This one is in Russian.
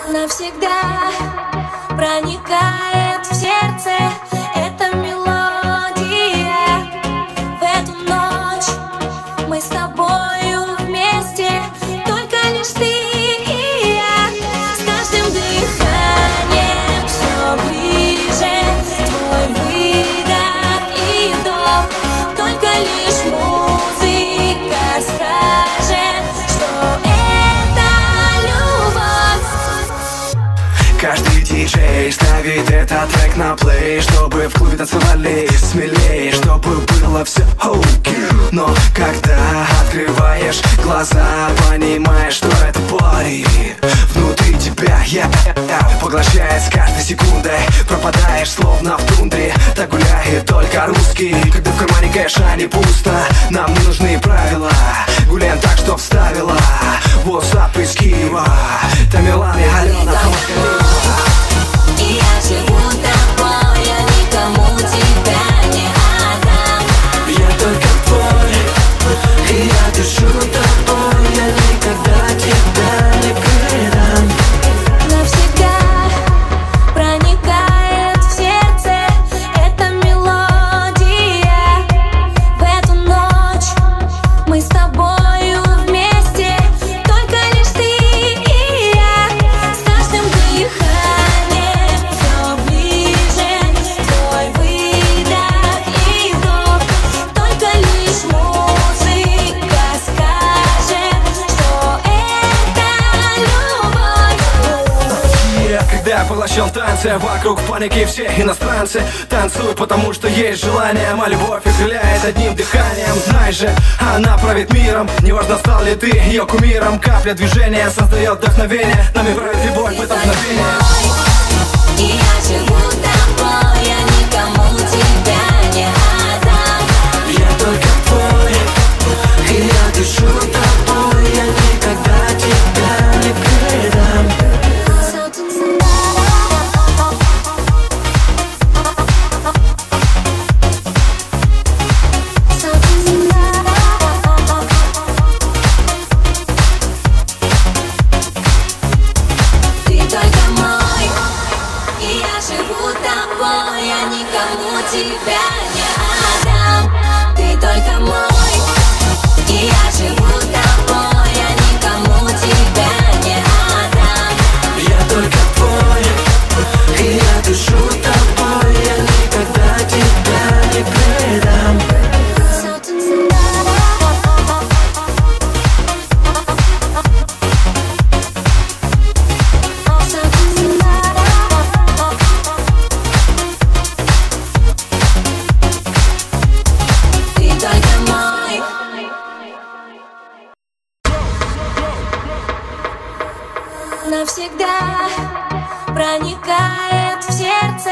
навсегда проникает в сердце эта мелодия. В эту ночь мы с тобою вместе, только лишь ты и я. С каждым дыханием все ближе твой выдох и вдох. Только лишь музыка скажет, что это любовь. Каждый диджей ставит этот трек на плей, чтобы в клубе танцевали смелее, чтобы было все окей. Но когда открываешь глаза, понимаешь, что это парень внутри тебя, поглощает с каждой секундой. Пропадаешь словно в тундре, так гуляет только русский. Когда в кармане кэша не пусто, нам не нужны правила. Гуляем так, что вставила WhatsApp из Киева Тамерлан и Алена. И я живу тобой, я никому тебя не отдам. Я только твой, и я дышу тобой, я никогда тебя не предам. Навсегда проникает в сердце эта мелодия. В эту ночь мы с тобою вместе, только лишь ты и я. С каждым дыханием все ближе твой выдох и вдох. Только лишь музыка скажет, что это любовь. Когда я поглощен в танце, вокруг паники все иностранцы. Танцуй, потому что есть желание. Моя любовь исцеляет одним дыханием. Знаешь же, она правит миром. Неважно, стал ли ты ее кумиром. Капля движения создает вдохновение. Нами правит любовь в это мгновение. И я живу тобой, я никому тебя не отдам. Я только твой, и я дышу тобой, я никогда тебя не предам. So tonight, so tonight, ты только мой, и я живу тобой, я никому тебя не отдам. Ты только мой, и я живу тобой, я никому тебя не отдам. Я только твой, и я дышу тобой, я никогда тебя не предам. So tonight, so tonight, ты только мой. Навсегда проникает в сердце